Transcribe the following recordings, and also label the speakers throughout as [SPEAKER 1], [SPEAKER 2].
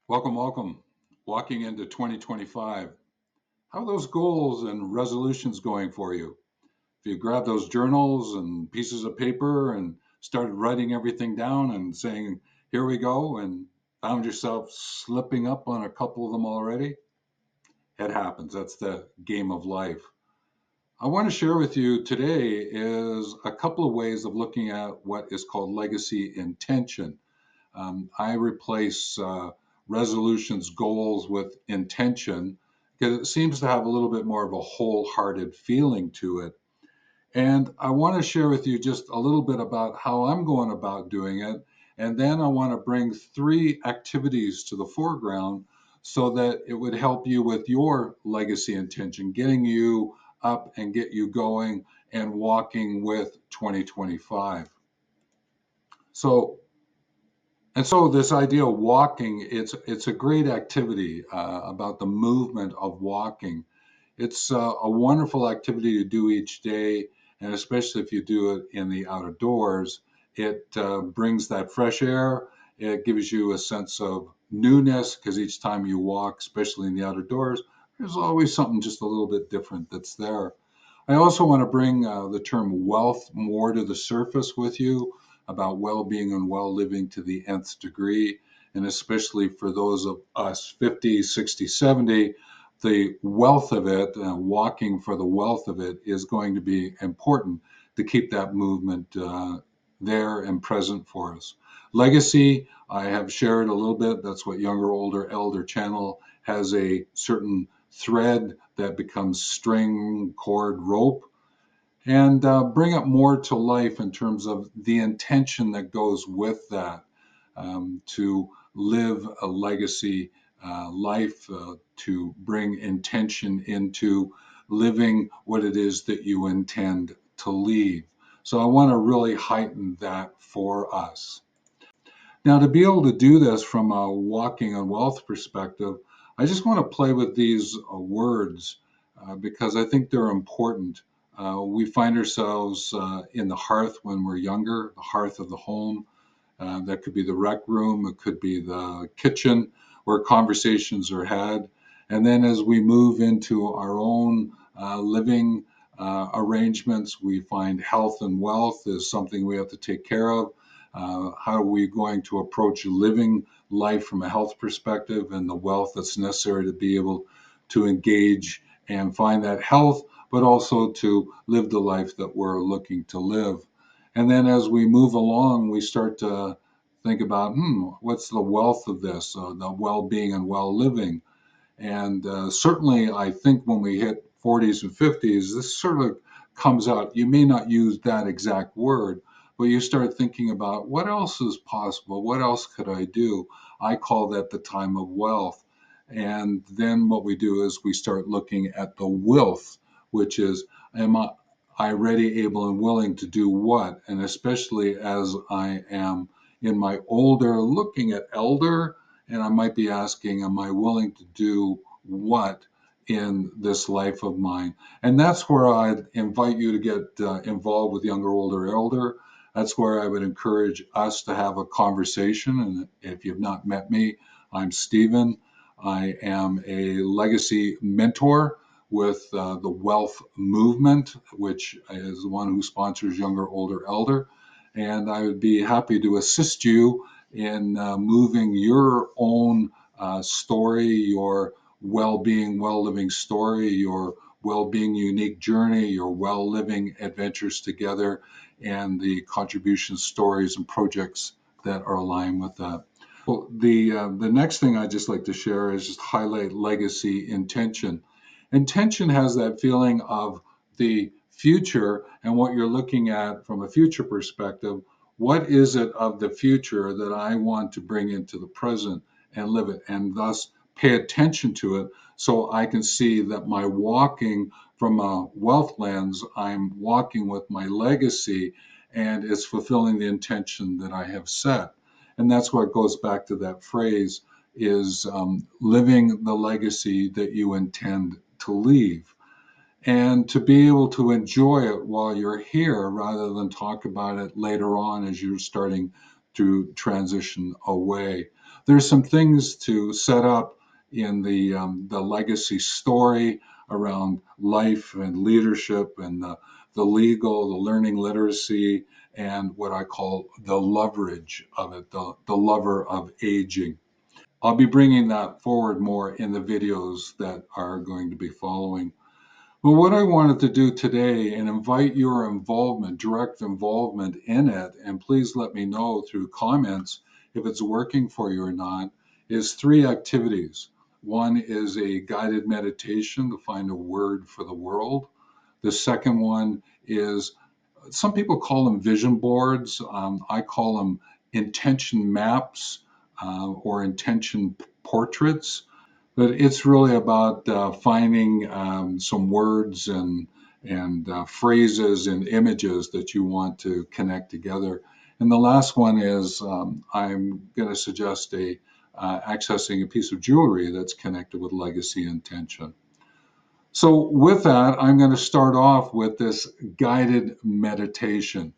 [SPEAKER 1] Welcome, welcome. Walking into 2025. How are those goals and resolutions going for you? If you grab those journals and pieces of paper and started writing everything down and saying, here we go, and found yourself slipping up on a couple of them already, it happens. That's the game of life. I want to share with you today is a couple of ways of looking at what is called legacy intention. I replace resolutions, goals with intention because it seems to have a little bit more of a wholehearted feeling to it. And I want to share with you just a little bit about how I'm going about doing it. And then I want to bring three activities to the foreground so that it would help you with your legacy intention, getting you up and get you going and walking with 2025. So so this idea of walking, it's a great activity about the movement of walking. It's a wonderful activity to do each day, and especially if you do it in the outdoors, it brings that fresh air. It gives you a sense of newness because each time you walk, especially in the outdoors, there's always something just a little bit different that's there. I also want to bring the term wealth more to the surface with you about well being and well living to the nth degree. And especially for those of us 50, 60, 70, the wealth of it, walking for the wealth of it, is going to be important to keep that movement there and present for us. Legacy, I have shared a little bit. That's what Younger, Older, Elder channel has a certain thread that becomes string, cord, rope, and bring it more to life in terms of the intention that goes with that to live a legacy life, to bring intention into living what it is that you intend to leave. So I want to really heighten that for us. Now, to be able to do this from a walking and wealth perspective, I just want to play with these words because I think they're important. We find ourselves in the hearth when we're younger, the hearth of the home. That could be the rec room, it could be the kitchen where conversations are had. And then as we move into our own living arrangements, we find health and wealth is something we have to take care of. How are we going to approach living life from a health perspective and the wealth that's necessary to be able to engage and find that health, but also to live the life that we're looking to live. And then as we move along, we start to think about, what's the wealth of this, the well being and well living? And certainly, I think when we hit 40s and 50s, this sort of comes out. You may not use that exact word, but you start thinking about what else is possible? What else could I do? I call that the time of wealth. And then what we do is we start looking at the wealth, which is, am I ready, able, and willing to do what? And especially as I am in my older, looking at elder, and I might be asking, am I willing to do what in this life of mine? And that's where I'd invite you to get involved with Younger, Older, Elder. That's where I would encourage us to have a conversation. And if you've not met me, I'm Stephen. I am a legacy mentor with the Wellth movement, which is the one who sponsors Younger, Older, Elder. And I would be happy to assist you in moving your own story, your well being, well living story, your well being unique journey, your well living adventures together, and the contribution stories and projects that are aligned with that. So the next thing I'd just like to share is just highlight legacy intention. Intention has that feeling of the future and what you're looking at from a future perspective. What is it of the future that I want to bring into the present and live it, and thus pay attention to it so I can see that my walking from a wealth lens, I'm walking with my legacy and it's fulfilling the intention that I have set. And that's what goes back to that phrase is living the legacy that you intend to leave and to be able to enjoy it while you're here rather than talk about it later on as you're starting to transition away. there's some things to set up in the legacy story around life and leadership and the legal, the learning literacy, and what I call the leverage of it, the lover of aging. I'll be bringing that forward more in the videos that are going to be following. But what I wanted to do today and invite your involvement, direct involvement in it, and please let me know through comments if it's working for you or not, is three activities. One is a guided meditation to find a word for the world. The second one is, some people call them vision boards. I call them intention maps or intention portraits. But it's really about finding some words and phrases and images that you want to connect together. And the last one is, I'm going to suggest accessing a piece of jewelry that's connected with legacy intention. So with that, I'm going to start off with this guided meditation.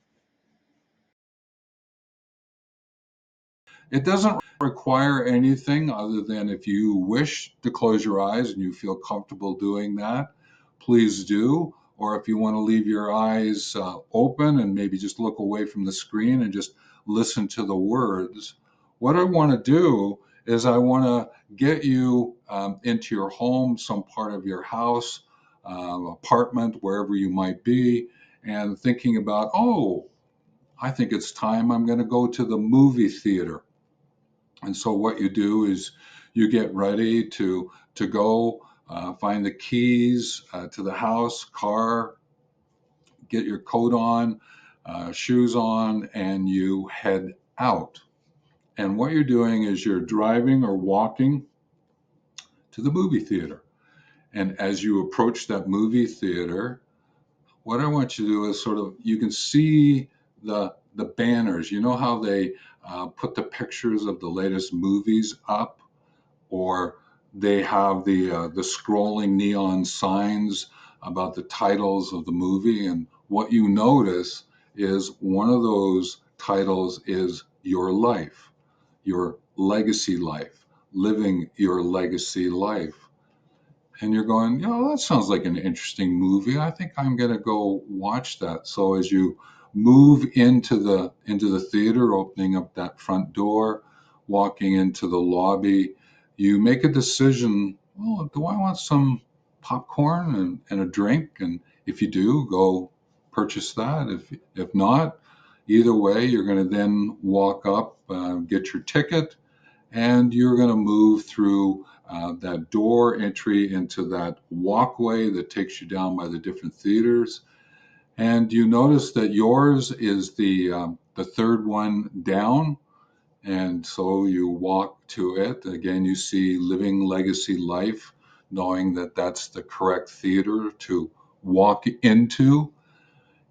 [SPEAKER 1] It doesn't require anything other than, if you wish to close your eyes and you feel comfortable doing that, please do. Or if you want to leave your eyes open and maybe just look away from the screen and just listen to the words, what I want to do is I want to get you into your home, some part of your house, apartment, wherever you might be, and thinking about, oh, I think it's time I'm going to go to the movie theater. And so what you do is you get ready to go, find the keys to the house, car, get your coat on, shoes on, and you head out. And what you're doing is you're driving or walking to the movie theater. And as you approach that movie theater, what I want you to do is sort of, you can see the banners. You know how they put the pictures of the latest movies up, or they have the scrolling neon signs about the titles of the movie. And what you notice is one of those titles is Your Life, Your Legacy Life, Living Your Legacy Life. And you're going, that sounds like an interesting movie. I think I'm going to go watch that. So as you move into the theater, opening up that front door, walking into the lobby, you make a decision. Well, do I want some popcorn and a drink? And if you do, go purchase that. If not, either way, you're going to then walk up, get your ticket, and you're going to move through that door entry into that walkway that takes you down by the different theaters. And you notice that yours is the third one down. And so you walk to it. Again, you see Living Legacy Life, knowing that that's the correct theater to walk into.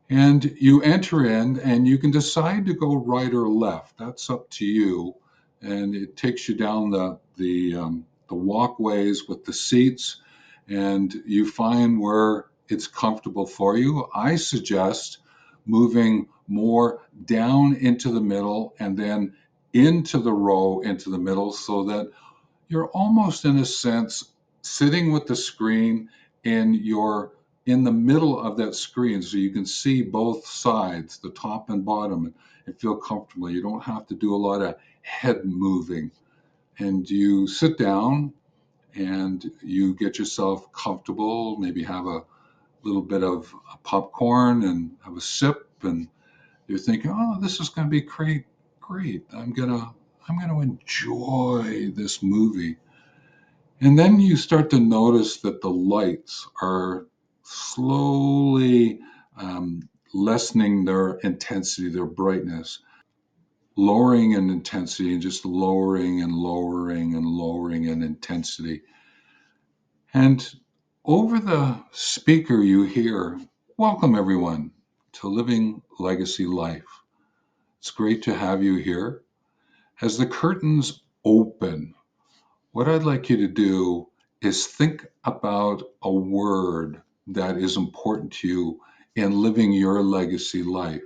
[SPEAKER 1] And you enter in, and you can decide to go right or left. That's up to you. And it takes you down the walkways with the seats, and you find where it's comfortable for you. I suggest moving more down into the middle and then into the row into the middle, so that you're almost, in a sense, sitting with the screen in the middle of that screen, so you can see both sides, the top and bottom, and feel comfortable. You don't have to do a lot of head moving. And you sit down and you get yourself comfortable, maybe have a little bit of popcorn and have a sip, and you're thinking, oh, this is going to be great. I'm going to enjoy this movie. And then you start to notice that the lights are slowly lessening their intensity, their brightness, lowering in intensity, and just lowering and lowering and lowering in intensity. And over the speaker, you hear, "Welcome, everyone, to Living Legacy Life. It's great to have you here." As the curtains open, what I'd like you to do is think about a word that is important to you in living your legacy life.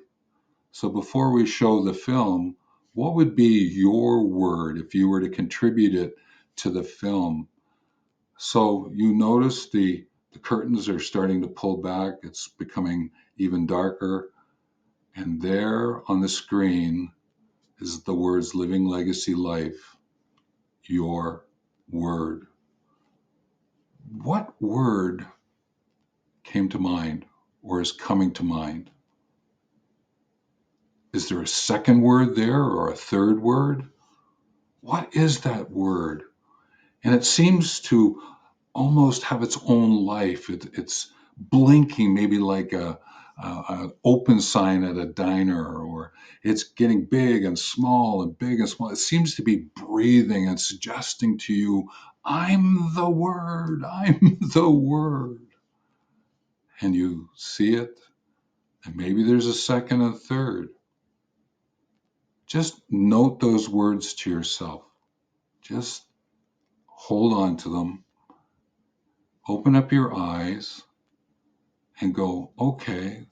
[SPEAKER 1] So before we show the film, What would be your word if you were to contribute it to the film? So you notice the curtains are starting to pull back. It's becoming even darker. And there on the screen is the words living legacy life, your word. What word came to mind or is coming to mind? Is there a second word there or a third word? What is that word? And it seems to almost have its own life. It's blinking, maybe like an open sign at a diner, or it's getting big and small and big and small. It seems to be breathing and suggesting to you, I'm the word, I'm the word. And you see it, and maybe there's a second and third. Just note those words to yourself. Just hold on to them, open up your eyes, and go, okay.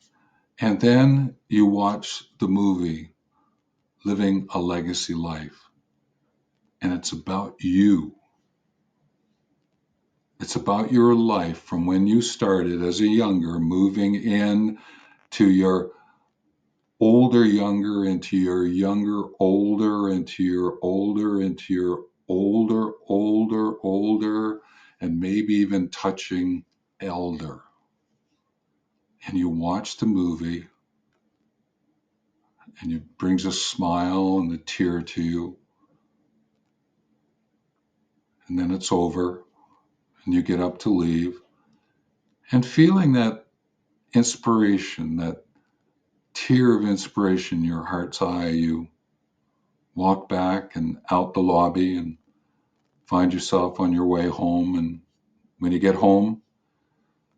[SPEAKER 1] And then you watch the movie, Living a Legacy Life. And it's about you. It's about your life from when you started as a younger, moving in to your older, younger, into your younger, older, into your older, into your older, older, older, and maybe even touching elder. And you watch the movie and it brings a smile and a tear to you. And then it's over and you get up to leave and feeling that inspiration, that tear of inspiration in your heart's eye, you walk back and out the lobby and find yourself on your way home. And when you get home,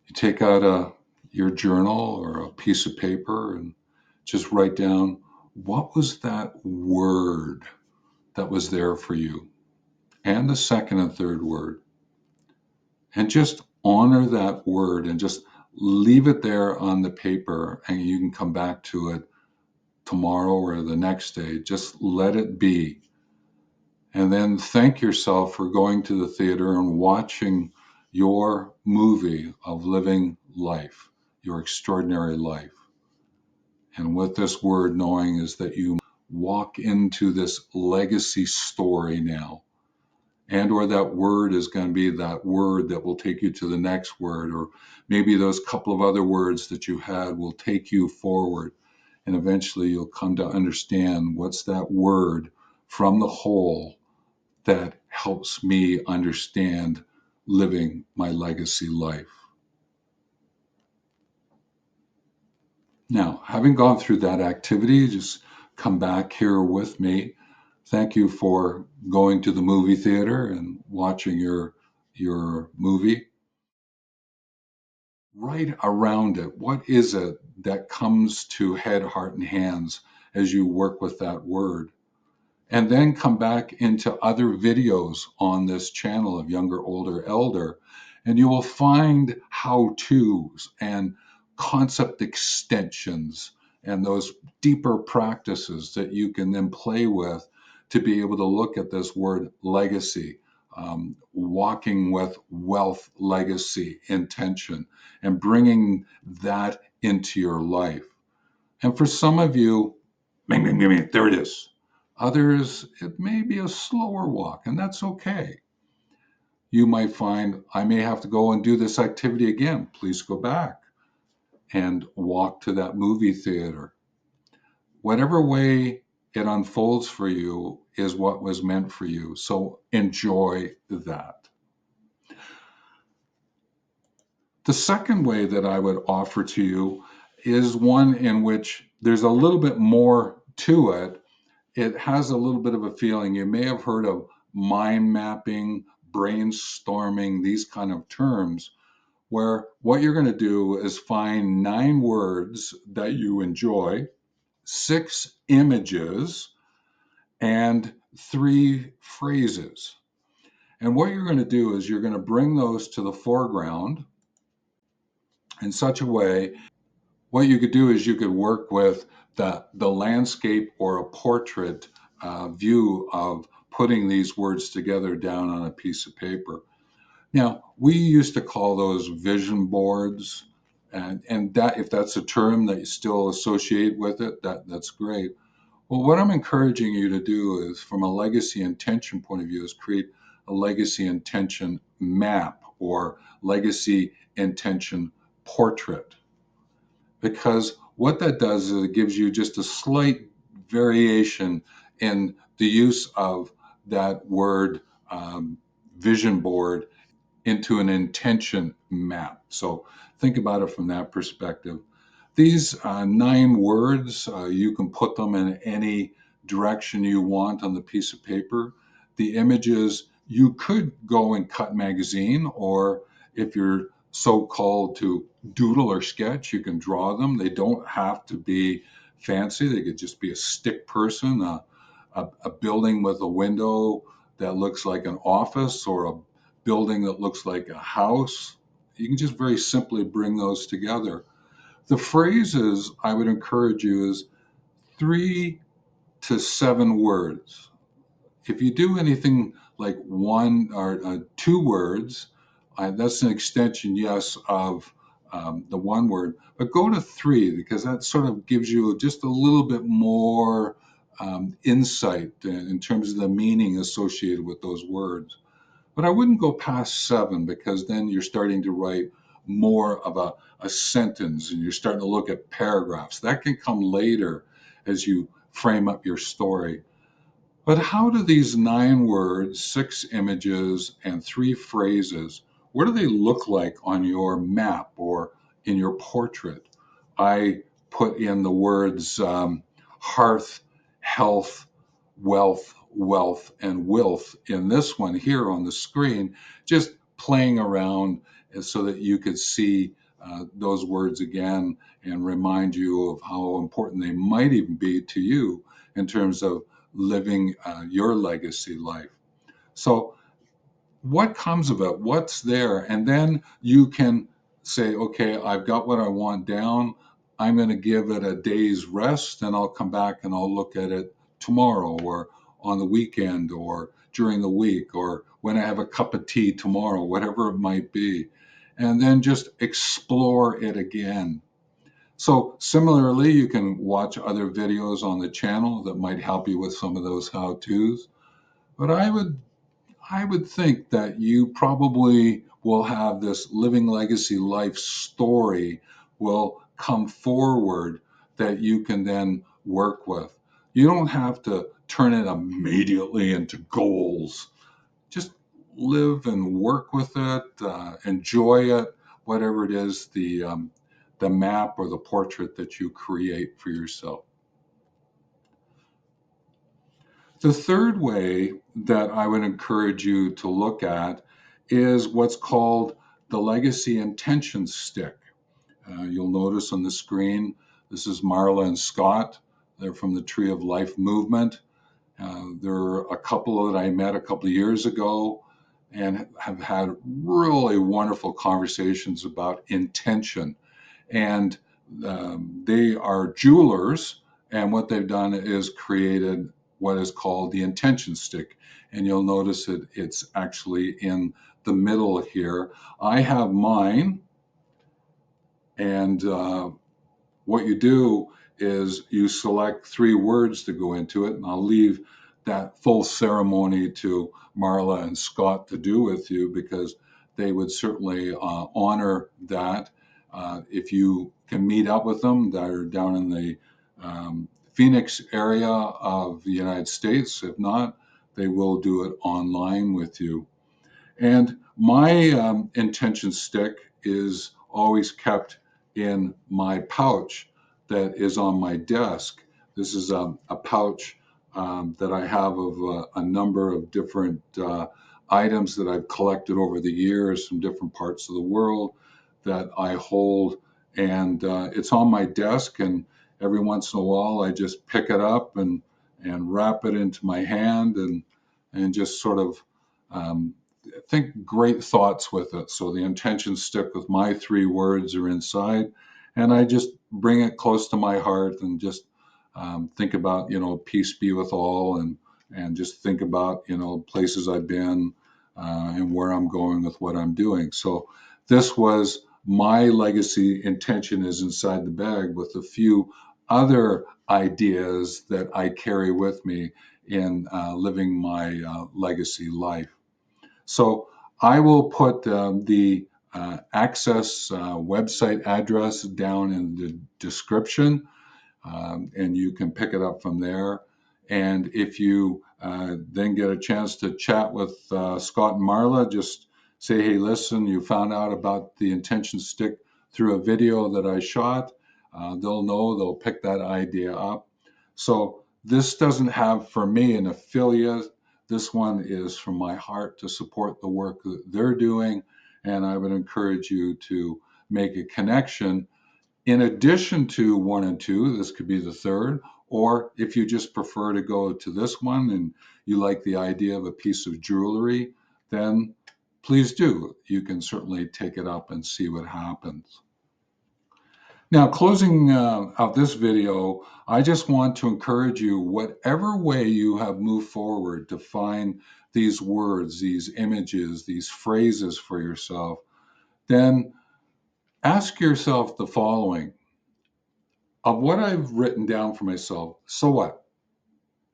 [SPEAKER 1] you take out your journal or a piece of paper and just write down, what was that word that was there for you? And the second and third word. And just honor that word and just leave it there on the paper, and you can come back to it tomorrow or the next day. Just let it be. And then thank yourself for going to the theater and watching your movie of living life, your extraordinary life. And with this word, knowing is that you walk into this legacy story now, and or that word is going to be that word that will take you to the next word, or maybe those couple of other words that you had will take you forward, and eventually you'll come to understand what's that word from the whole that helps me understand living my legacy life. Now, having gone through that activity, just come back here with me. Thank you for going to the movie theater and watching your movie. Right around it, what is it that comes to head, heart, and hands as you work with that word? And then come back into other videos on this channel of Younger, Older, Elder, and you will find how to's and concept extensions and those deeper practices that you can then play with to be able to look at this word legacy, walking with wealth, legacy, intention, and bringing that into your life. And for some of you, bing, bing, bing, bing, there it is. Others, it may be a slower walk, and that's okay. You might find, I may have to go and do this activity again. Please go back and walk to that movie theater. Whatever way it unfolds for you is what was meant for you. So enjoy that. The second way that I would offer to you is one in which there's a little bit more to it. It has a little bit of a feeling. You may have heard of mind mapping, brainstorming, these kind of terms, where what you're going to do is find 9 words that you enjoy, 6 images, and 3 phrases. And what you're going to do is you're going to bring those to the foreground in such a way. What you could do is you could work with the landscape or a portrait view of putting these words together down on a piece of paper. Now, we used to call those vision boards, and that, if that's a term that you still associate with it, that's great. Well, what I'm encouraging you to do is, from a legacy intention point of view, is create a legacy intention map or legacy intention portrait. Because what that does is it gives you just a slight variation in the use of that word vision board into an intention map. So think about it from that perspective. These 9 words, you can put them in any direction you want on the piece of paper. The images, you could go and cut magazine, or if you're so called to doodle or sketch, you can draw them. They don't have to be fancy. They could just be a stick person, a building with a window that looks like an office, or a building that looks like a house. You can just very simply bring those together. The phrases I would encourage you is 3 to 7 words. If you do anything like 1 or 2 words, that's an extension, yes, of the 1 word, but go to 3 because that sort of gives you just a little bit more insight in terms of the meaning associated with those words. But I wouldn't go past 7 because then you're starting to write more of a sentence and you're starting to look at paragraphs. That can come later as you frame up your story. But how do these 9 words, 6 images, and 3 phrases, what do they look like on your map or in your portrait? I put in the words hearth, health, wealth, and Wellth in this one here on the screen, just playing around so that you could see those words again and remind you of how important they might even be to you in terms of living your legacy life. So, what comes of it? What's there? And then you can say, okay, I've got what I want down. I'm going to give it a day's rest and I'll come back and I'll look at it tomorrow or on the weekend or during the week or when I have a cup of tea tomorrow, whatever it might be. And then just explore it again. So similarly, you can watch other videos on the channel that might help you with some of those how-tos. But I would think that you probably will have this living legacy life story will come forward that you can then work with. You don't have to turn it immediately into goals. Just live and work with it, enjoy it, whatever it is, the map or the portrait that you create for yourself. The third way that I would encourage you to look at is what's called the legacy intention stick. You'll notice on the screen, this is Marla and Scott. They're from the Tree of Life movement. There are a couple that I met a couple of years ago and have had really wonderful conversations about intention. And they are jewelers, and what they've done is created what is called the intention stick. And you'll notice it's actually in the middle here. I have mine, and what you do is you select 3 words to go into it, and I'll leave that full ceremony to Marla and Scott to do with you because they would certainly honor that. If you can meet up with them, that are down in the Phoenix area of the United States. If not, they will do it online with you. And my intention stick is always kept in my pouch that is on my desk. This is a pouch that I have of a number of different items that I've collected over the years from different parts of the world that I hold. And it's on my desk. And every once in a while, I just pick it up and wrap it into my hand and just sort of think great thoughts with it. So the intentions stick with my 3 words are inside, and I just bring it close to my heart and just think about, peace be with all, and just think about, places I've been, and where I'm going with what I'm doing. So this was my legacy intention is inside the bag with a few other ideas that I carry with me in living my legacy life. So I will put the Access website address down in the description, and you can pick it up from there. And if you then get a chance to chat with Scott and Marla, just say, hey, listen, you found out about the intention stick through a video that I shot. They'll know, they'll pick that idea up. So this doesn't have for me an affiliate. This one is from my heart to support the work that they're doing. And I would encourage you to make a connection in addition to 1 and 2. This could be the third, or if you just prefer to go to this one and you like the idea of a piece of jewelry, then please do. You can certainly take it up and see what happens. Now, closing out this video, I just want to encourage you, whatever way you have moved forward to find these words, these images, these phrases for yourself, then ask yourself the following: of what I've written down for myself, so what?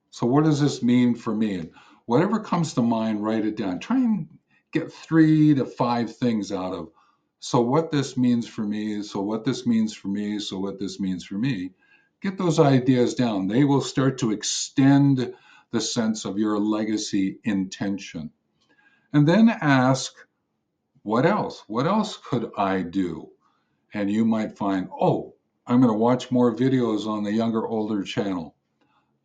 [SPEAKER 1] So what does this mean for me? And whatever comes to mind, write it down. Try and get 3 to 5 things out of, so what this means for me, so what this means for me, so what this means for me. Get those ideas down. They will start to extend the sense of your legacy intention. And then ask, what else? What else could I do? And you might find, oh, I'm going to watch more videos on the Younger Older channel.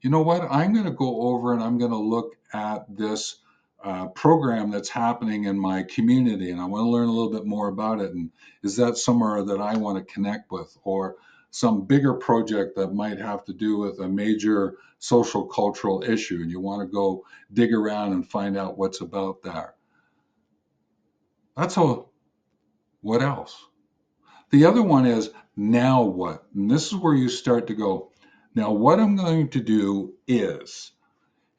[SPEAKER 1] You know what? I'm going to go over and I'm going to look at this program that's happening in my community, and I want to learn a little bit more about it. And is that somewhere that I want to connect with, or some bigger project that might have to do with a major social cultural issue, and you want to go dig around and find out what's about there? That's a what else? The other one is, now what? And this is where you start to go, now what I'm going to do is,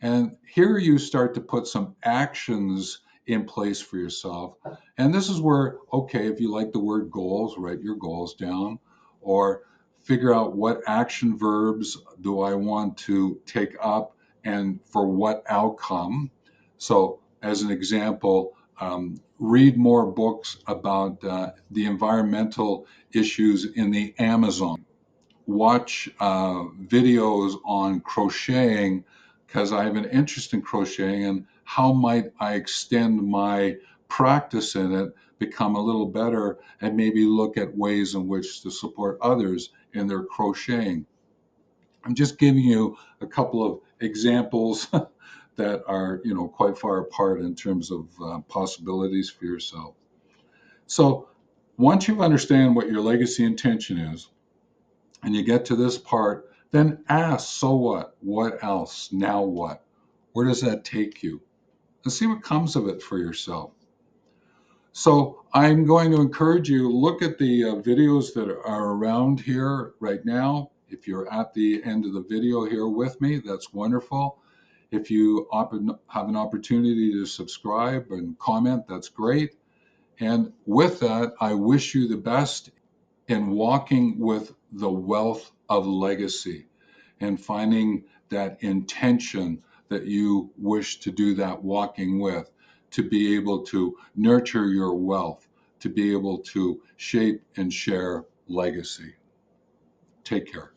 [SPEAKER 1] and here you start to put some actions in place for yourself. And this is where, okay, if you like the word goals, write your goals down, or figure out what action verbs do I want to take up and for what outcome. So, as an example, read more books about the environmental issues in the Amazon. Watch videos on crocheting because I have an interest in crocheting, and how might I extend my practice in it, become a little better, and maybe look at ways in which to support others in their crocheting. I'm just giving you a couple of examples that are, quite far apart in terms of possibilities for yourself. So once you understand what your legacy intention is, and you get to this part, then ask, so what? What else? Now what? Where does that take you? And see what comes of it for yourself. So I'm going to encourage you, look at the videos that are around here right now. If you're at the end of the video here with me, that's wonderful. If you have an opportunity to subscribe and comment, that's great. And with that, I wish you the best in walking with the wealth of legacy and finding that intention that you wish to do that walking with, to be able to nurture your wealth, to be able to shape and share legacy. Take care.